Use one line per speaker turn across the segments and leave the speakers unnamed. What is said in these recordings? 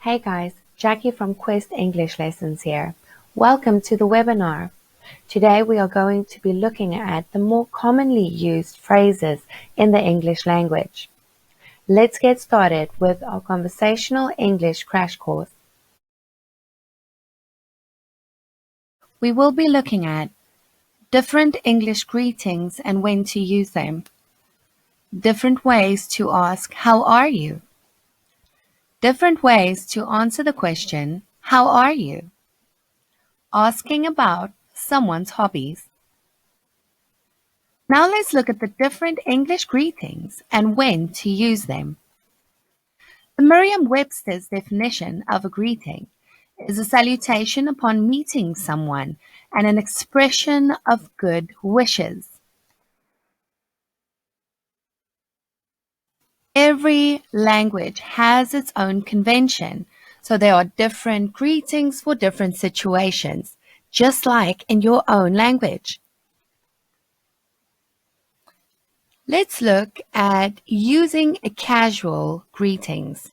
Hey guys, Jackie from Quest English Lessons here. Welcome to the webinar. Today we are going to be looking at the more commonly used phrases in the English language. Let's get started with our Conversational English Crash course. We will be looking at different English greetings and when to use them, different ways to ask, "How are you?" Different ways to answer the question, "How are you?" Asking about someone's hobbies. Now let's look at the different English greetings and when to use them. The Merriam-Webster's definition of a greeting is a salutation upon meeting someone and an expression of good wishes. Every language has its own convention, so there are different greetings for different situations, just like in your own language. Let's look at using casual greetings.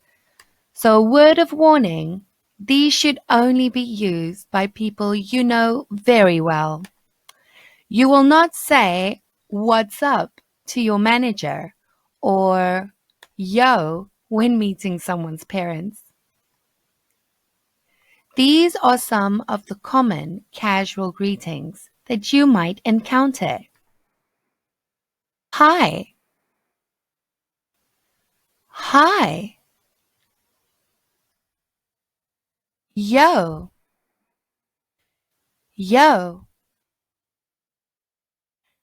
So a word of warning, these should only be used by people you know very well. You will not say, "What's up?" to your manager or "Yo" when meeting someone's parents. These are some of the common casual greetings that you might encounter. Hi. Hi. Yo. Yo.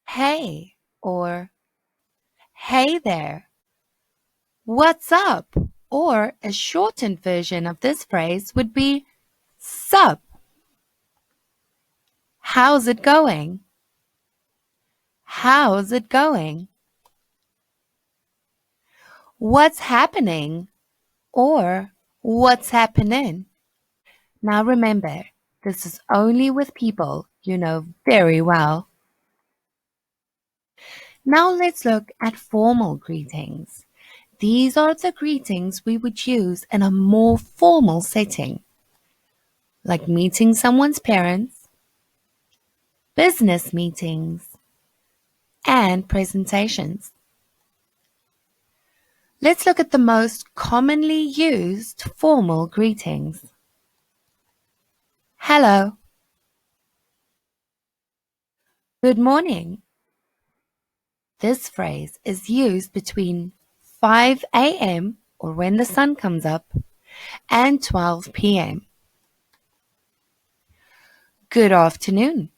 Hey or hey there. What's up? Or a shortened version of this phrase would be sup. How's it going? How's it going? What's happening? Or what's happening? Now remember, this is only with people you know very well. Now let's look at formal greetings. These are the greetings we would use in a more formal setting, like meeting someone's parents, business meetings, and presentations. Let's look at the most commonly used formal greetings. Hello. Good morning. This phrase is used between 5 a.m. or when the sun comes up and 12 p.m. Good afternoon.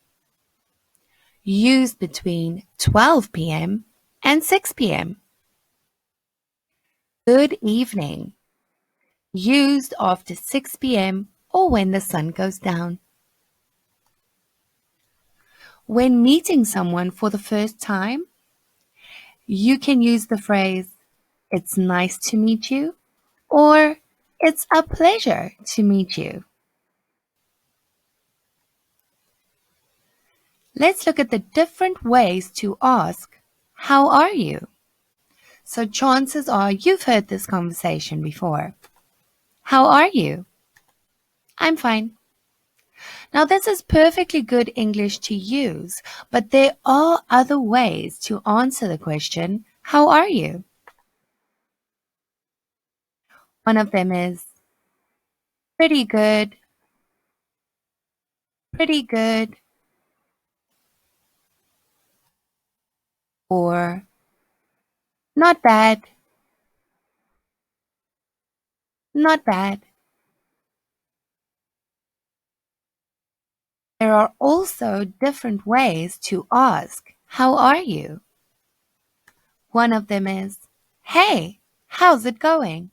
Used between 12 p.m. and 6 p.m. Good evening. Used after 6 p.m. or when the sun goes down. When meeting someone for the first time, you can use the phrase, "It's nice to meet you," or "It's a pleasure to meet you." Let's look at the different ways to ask, "How are you?" So chances are you've heard this conversation before. How are you? I'm fine. Now this is perfectly good English to use, but there are other ways to answer the question, "How are you?" One of them is pretty good, pretty good, or not bad, not bad. There are also different ways to ask, "How are you?" One of them is, "Hey, how's it going?"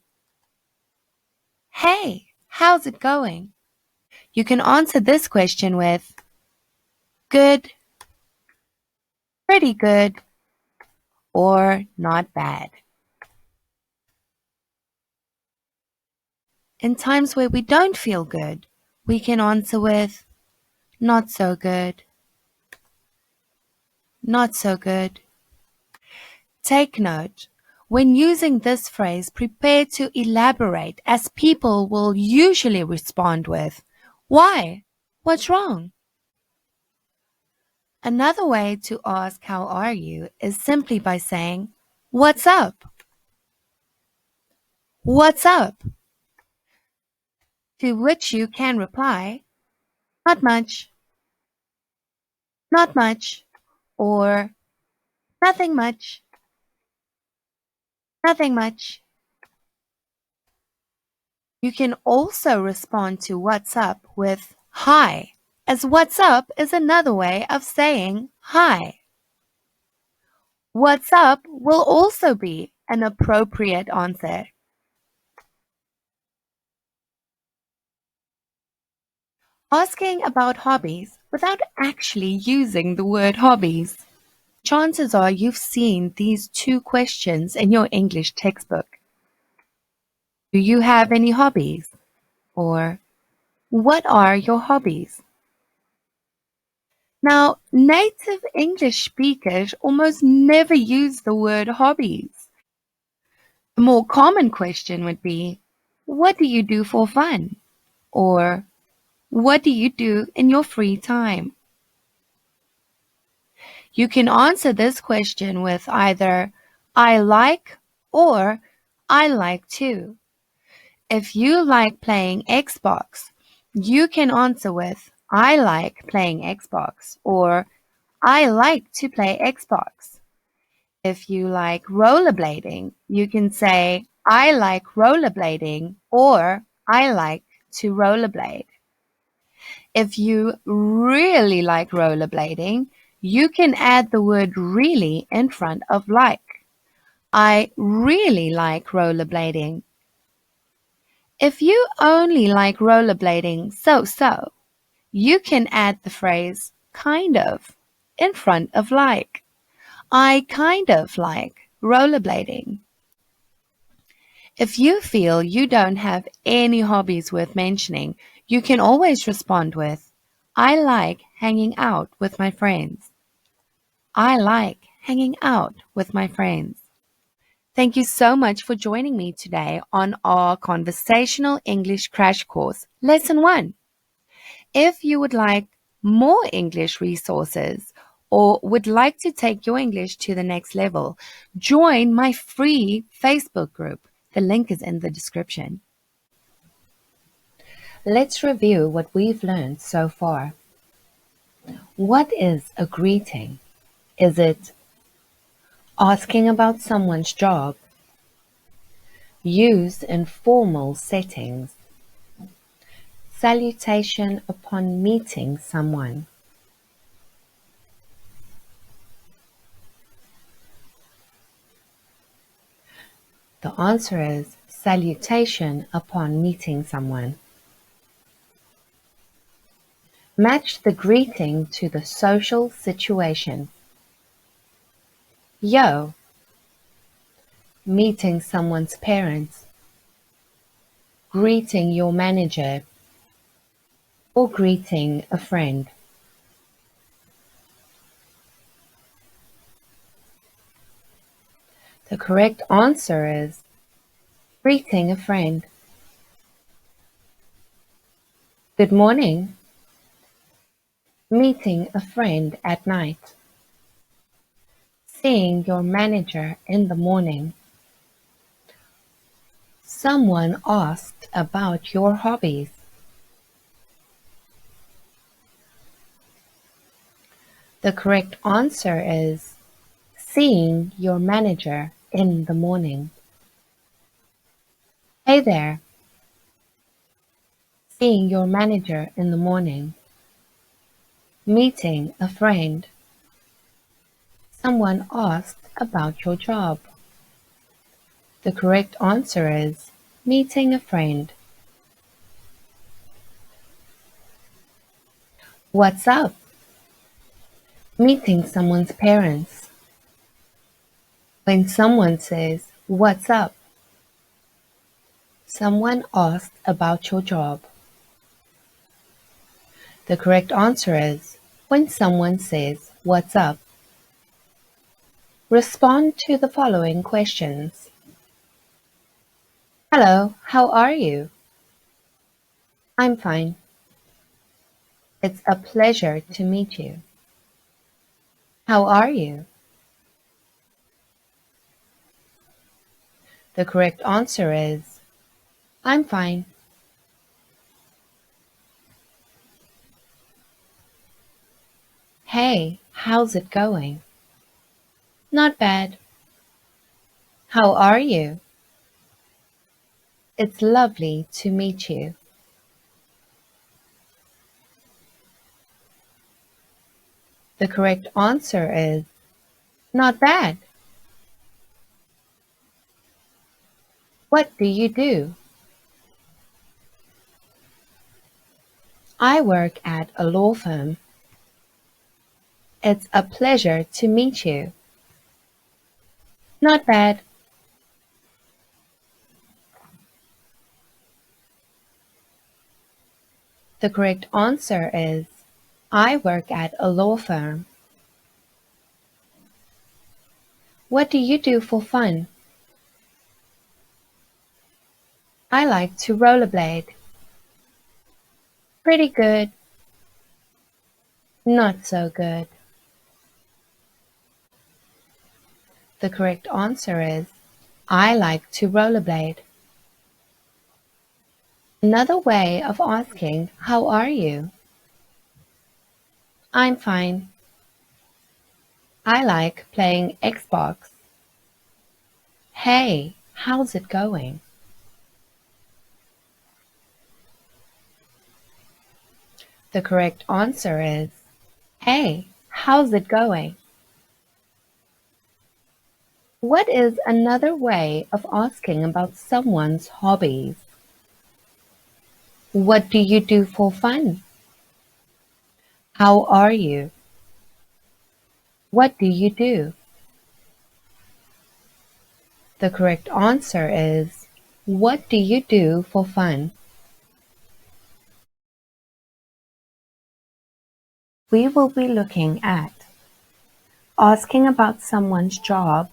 Hey, how's it going? You can answer this question with good, pretty good, or not bad. In times where we don't feel good, we can answer with not so good, not so good. Take note, When using this phrase, prepare to elaborate, as people will usually respond with, "Why? What's wrong?" Another way to ask "How are you?" is simply by saying, "What's up?" "What's up?" To which you can reply, "Not much," "Not much," or "Nothing much," "Nothing much." You can also respond to "What's up?" with "Hi," as "What's up?" is another way of saying hi. "What's up?" will also be an appropriate answer. Asking about hobbies without actually using the word hobbies. Chances are you've seen these two questions in your English textbook. Do you have any hobbies? Or what are your hobbies? Now, native English speakers almost never use the word hobbies. A more common question would be, what do you do for fun? Or what do you do in your free time? You can answer this question with either "I like" or "I like to." If you like playing Xbox, you can answer with "I like playing Xbox" or "I like to play Xbox." If you like rollerblading, you can say "I like rollerblading" or "I like to rollerblade." If you really like rollerblading, you can add the word "really" in front of "like." I really like rollerblading. If you only like rollerblading so-so, you can add the phrase "kind of" in front of "like." I kind of like rollerblading. If you feel you don't have any hobbies worth mentioning, you can always respond with, "I like hanging out with my friends." I like hanging out with my friends. Thank you so much for joining me today on our Conversational English Crash Course, Lesson 1. If you would like more English resources or would like to take your English to the next level, join my free Facebook group. The link is in the description. Let's review what we've learned so far. What is a greeting? Is it asking about someone's job? Used in formal settings? Salutation upon meeting someone? The answer is salutation upon meeting someone. Match the greeting to the social situation. Yo, meeting someone's parents, greeting your manager, or greeting a friend. The correct answer is greeting a friend. Good morning. Meeting a friend at night. Seeing your manager in the morning. Someone asked about your hobbies. The correct answer is seeing your manager in the morning. Hey there. Seeing your manager in the morning. Meeting a friend. Someone asked about your job. The correct answer is meeting a friend. What's up? Meeting someone's parents. When someone says, "What's up?" someone asked about your job. The correct answer is when someone says, "What's up?" Respond to the following questions. Hello, how are you? I'm fine. It's a pleasure to meet you. How are you? The correct answer is I'm fine. Hey, how's it going? Not bad. How are you? It's lovely to meet you. The correct answer is not bad. What do you do? I work at a law firm. It's a pleasure to meet you. Not bad. The correct answer is I work at a law firm. What do you do for fun? I like to rollerblade. Pretty good. Not so good. The correct answer is I like to rollerblade. Another way of asking, how are you? I'm fine. I like playing Xbox. Hey, how's it going? The correct answer is Hey, how's it going? What is another way of asking about someone's hobbies? What do you do for fun? How are you? What do you do? The correct answer is What do you do for fun? We will be looking at asking about someone's job,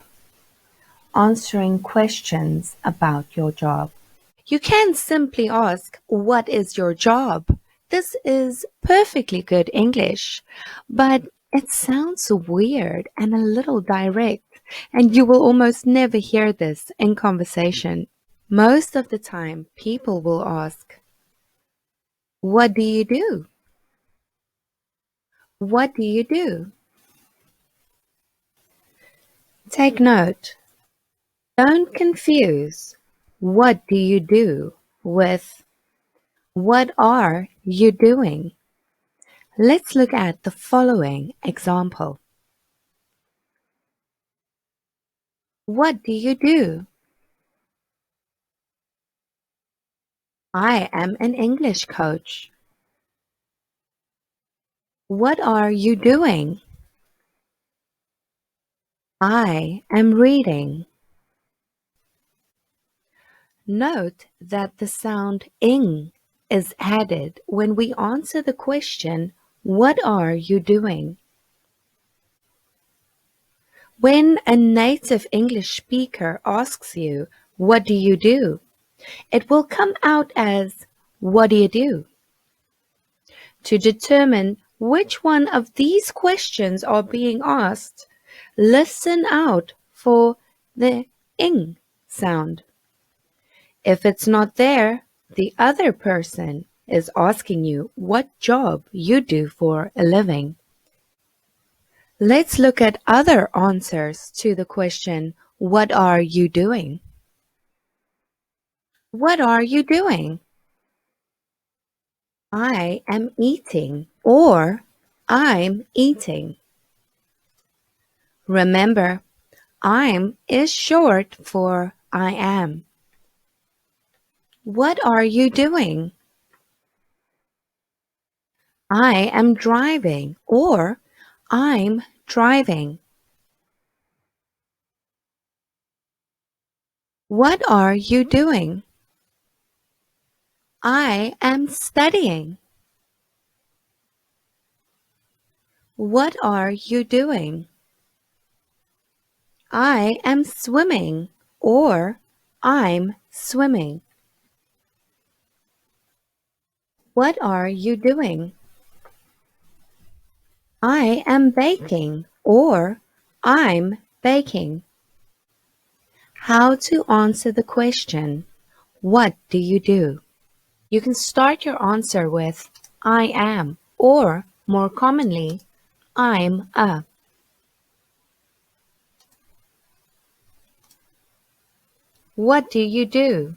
answering questions about your job. You can simply ask, what is your job? This is perfectly good English, but it sounds weird and a little direct, and you will almost never hear this in conversation. Most of the time, people will ask, what do you do? What do you do? Take note. Don't confuse what do you do with what are you doing? Let's look at the following example. What do you do? I am an English coach. What are you doing? I am reading. Note that the sound ing is added when we answer the question, what are you doing? When a native English speaker asks you, what do you do? It will come out as, what do you do? To determine which one of these questions are being asked, listen out for the ing sound. If it's not there, the other person is asking you what job you do for a living. Let's look at other answers to the question, what are you doing? What are you doing? I am eating or I'm eating. Remember, I'm is short for I am. What are you doing? I am driving or I'm driving. What are you doing? I am studying. What are you doing? I am swimming or I'm swimming. What are you doing? I am baking or I'm baking. How to answer the question, what do you do? You can start your answer with I am or more commonly, I'm a. What do you do?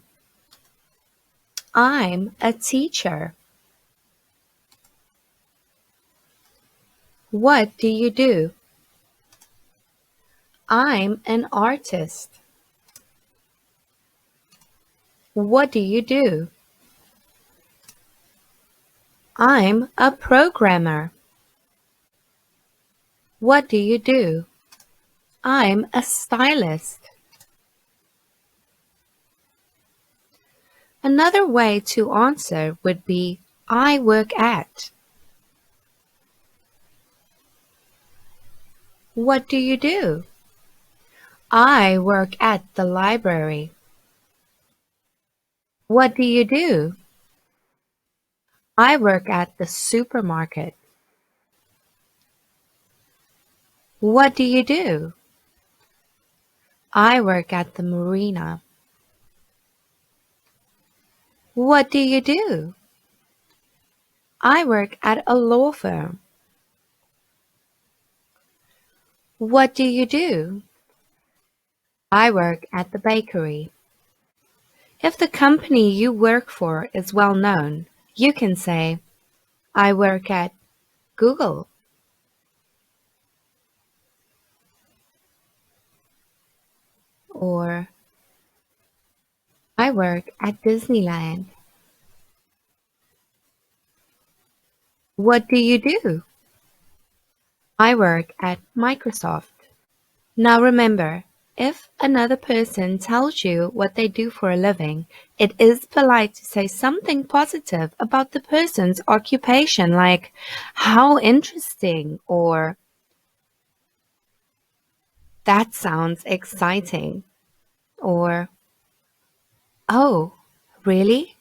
I'm a teacher. What do you do? I'm an artist. What do you do? I'm a programmer. What do you do? I'm a stylist. Another way to answer would be I work at. What do you do? I work at the library. What do you do? I work at the supermarket. What do you do? I work at the marina. What do you do? I work at a law firm. What do you do? I work at the bakery. If the company you work for is well known, you can say, I work at Google. Or I work at Disneyland. What do you do? I work at Microsoft. Now remember, if another person tells you what they do for a living, it is polite to say something positive about the person's occupation, like, how interesting, or that sounds exciting, or oh, really?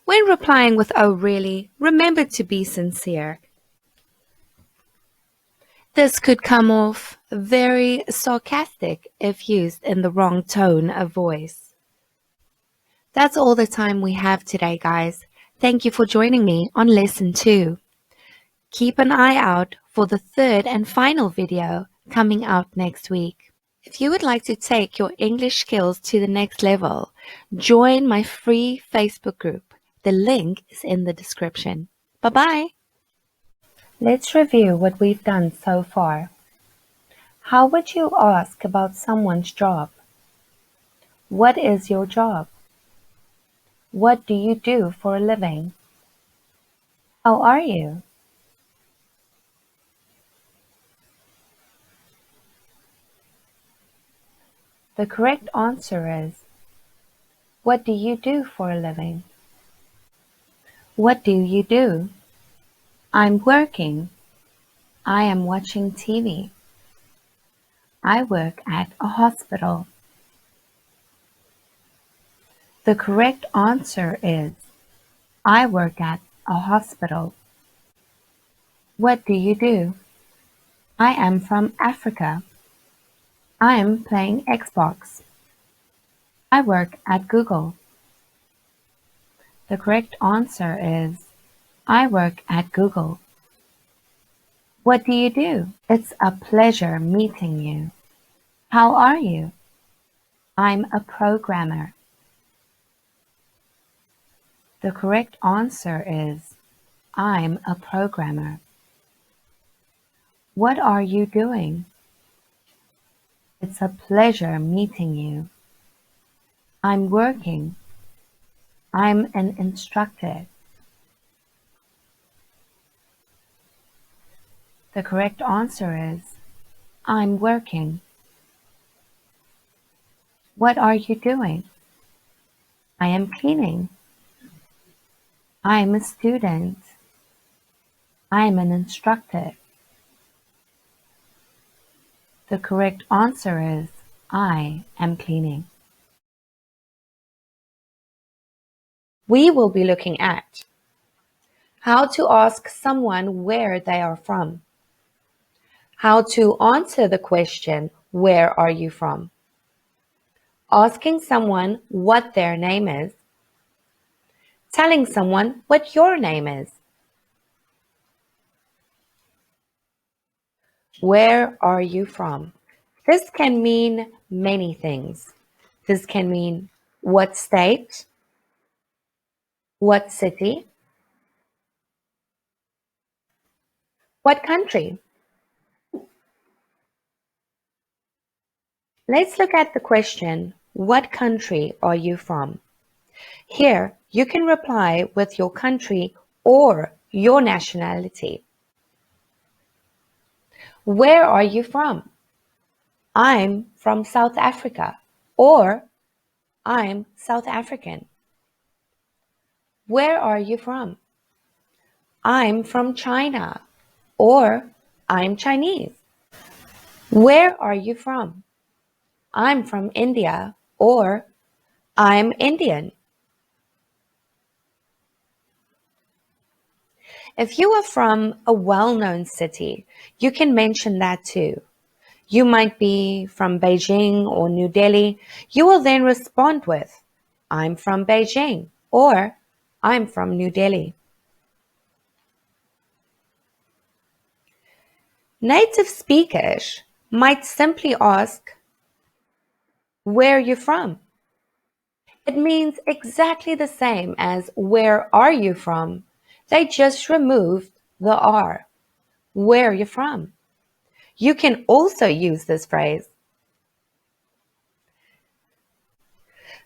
When replying with oh, really, remember to be sincere. This could come off very sarcastic if used in the wrong tone of voice. That's all the time we have today, guys. Thank you for joining me on Lesson 2. Keep an eye out for the third and final video coming out next week. If you would like to take your English skills to the next level, join my free Facebook group. The link is in the description. Bye-bye. Let's review what we've done so far. How would you ask about someone's job? What is your job? What do you do for a living? How are you? The correct answer is, what do you do for a living? What do you do? I'm working. I am watching TV. I work at a hospital. The correct answer is, I work at a hospital. What do you do? I am from Africa. I am playing Xbox. I work at Google. The correct answer is, I work at Google. What do you do? It's a pleasure meeting you. How are you? I'm a programmer. The correct answer is, I'm a programmer. What are you doing? It's a pleasure meeting you. I'm working. I'm an instructor. The correct answer is, I'm working. What are you doing? I am cleaning. I'm a student. I'm an instructor. The correct answer is I am cleaning. We will be looking at how to ask someone where they are from, how to answer the question, where are you from? Asking someone what their name is, telling someone what your name is. Where are you from? This can mean many things. This can mean what state, what city, what country. Let's look at the question, what country are you from? Here, you can reply with your country or your nationality. Where are you from? I'm from South Africa, or I'm South African. Where are you from? I'm from China, or I'm Chinese. Where are you from? I'm from India, or I'm Indian. If you are from a well-known city, you can mention that too. You might be from Beijing or New Delhi. You will then respond with, I'm from Beijing, or I'm from New Delhi. Native speakers might simply ask, where are you from? It means exactly the same as where are you from? They just removed the R. Where are you from? You can also use this phrase.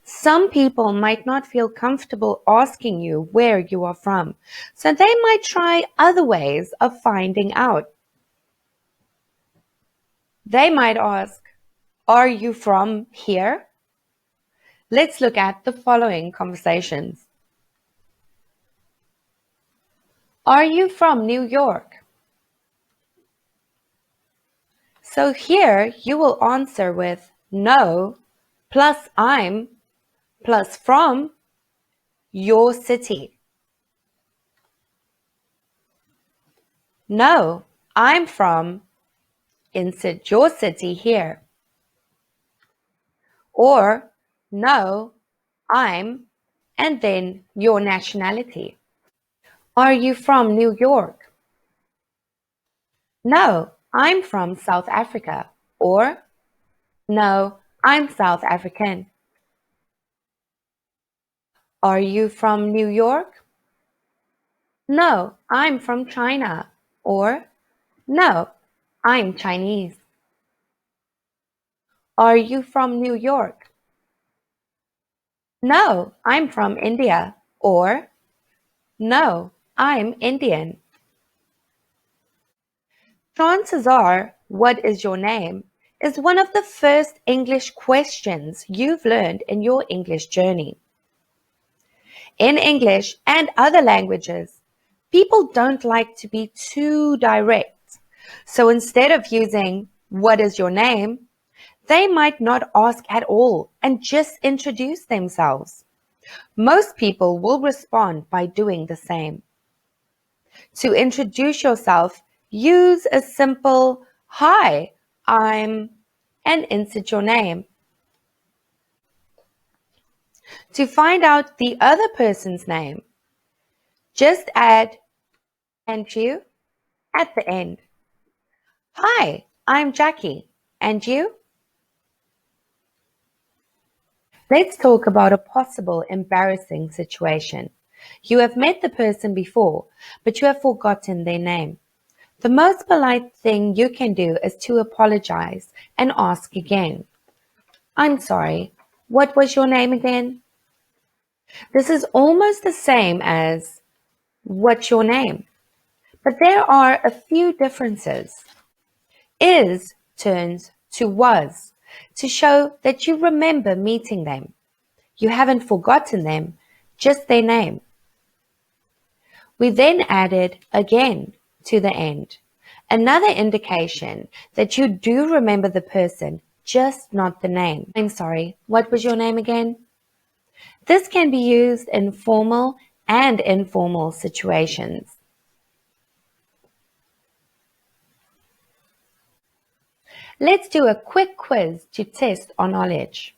Some people might not feel comfortable asking you where you are from, so they might try other ways of finding out. They might ask, are you from here? Let's look at the following conversations. Are you from New York? So here you will answer with no plus I'm plus from your city. No, I'm from, insert your city here. Or no, I'm, and then your nationality. Are you from New York? No, I'm from South Africa. Or no, I'm South African. Are you from New York? No, I'm from China. Or no, I'm Chinese. Are you from New York? No, I'm from India. Or no, I'm Indian. Chances are, what is your name is one of the first English questions you've learned in your English journey. In English and other languages, people don't like to be too direct. So instead of using, what is your name? They might not ask at all and just introduce themselves. Most people will respond by doing the same. To introduce yourself, use a simple, hi, I'm, and insert your name. To find out the other person's name, just add and you at the end. Hi, I'm Jackie. And you? Let's talk about a possible embarrassing situation. You have met the person before, but you have forgotten their name. The most polite thing you can do is to apologize and ask again. I'm sorry, what was your name again? This is almost the same as what's your name? But there are a few differences. Is turns to was to show that you remember meeting them. You haven't forgotten them, just their name. We then added again to the end. Another indication that you do remember the person, just not the name. I'm sorry, what was your name again? This can be used in formal and informal situations. Let's do a quick quiz to test our knowledge.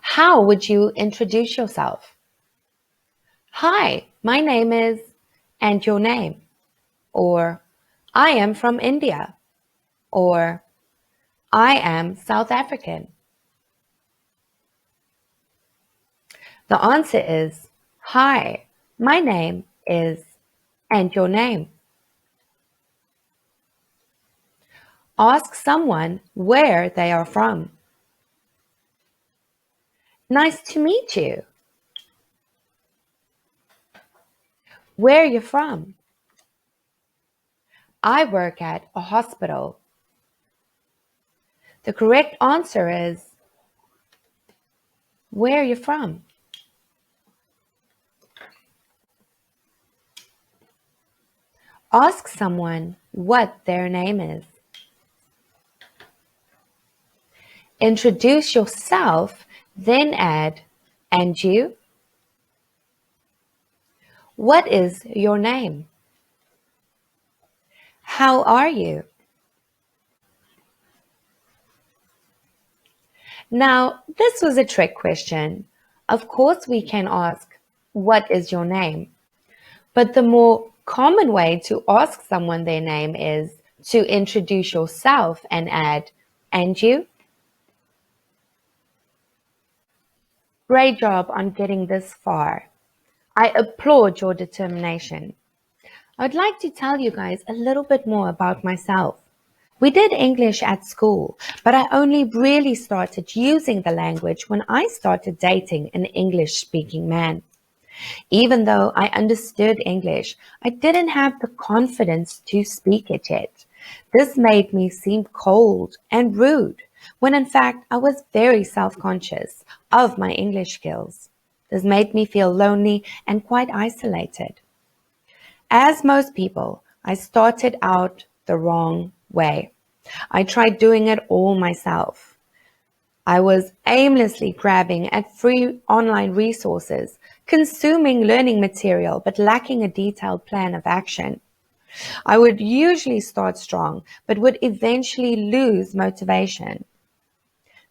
How would you introduce yourself? Hi, my name is, and your name. Or, I am from India. Or, I am South African. The answer is, hi, my name is, and your name. Ask someone where they are from. Nice to meet you. Where are you from? I work at a hospital. The correct answer is, where are you from? Ask someone what their name is. Introduce yourself, then add, and you? What is your name? How are you? Now, this was a trick question. Of course, we can ask, what is your name? But the more common way to ask someone their name is to introduce yourself and add, and you? Great job on getting this far. I applaud your determination. I'd like to tell you guys a little bit more about myself. We did English at school, but I only really started using the language when I started dating an English-speaking man. Even though I understood English, I didn't have the confidence to speak it yet. This made me seem cold and rude, when in fact I was very self-conscious of my English skills. This made me feel lonely and quite isolated. As most people, I started out the wrong way. I tried doing it all myself. I was aimlessly grabbing at free online resources, consuming learning material, but lacking a detailed plan of action. I would usually start strong, but would eventually lose motivation.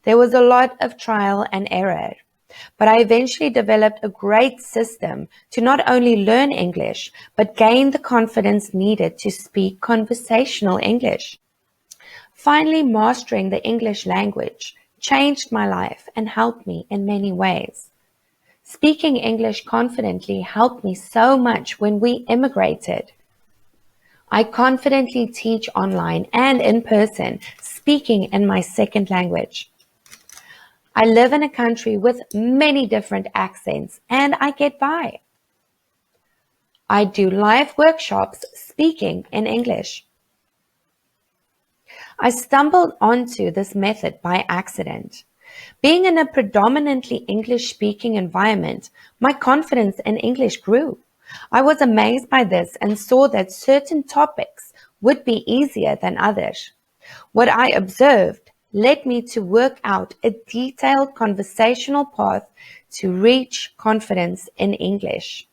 There was a lot of trial and error, but I eventually developed a great system to not only learn English, but gain the confidence needed to speak conversational English. Finally, mastering the English language changed my life and helped me in many ways. Speaking English confidently helped me so much when we immigrated. I confidently teach online and in person, speaking in my second language. I live in a country with many different accents and I get by. I do live workshops speaking in English. I stumbled onto this method by accident. Being in a predominantly English-speaking environment, my confidence in English grew. I was amazed by this and saw that certain topics would be easier than others. What I observed led me to work out a detailed conversational path to reach confidence in English.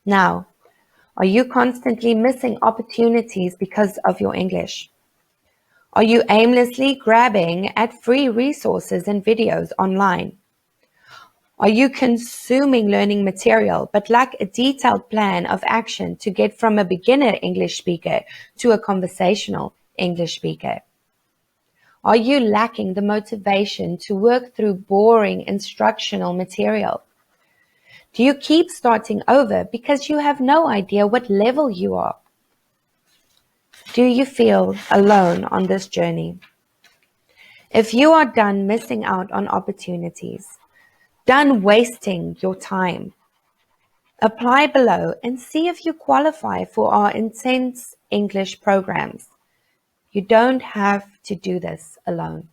Now, are you constantly missing opportunities because of your English? Are you aimlessly grabbing at free resources and videos online? Are you consuming learning material but lack a detailed plan of action to get from a beginner English speaker to a conversational English speaker? Are you lacking the motivation to work through boring instructional material? Do you keep starting over because you have no idea what level you are? Do you feel alone on this journey? If you are done missing out on opportunities, done wasting your time, apply below and see if you qualify for our intense English programs. You don't have to do this alone.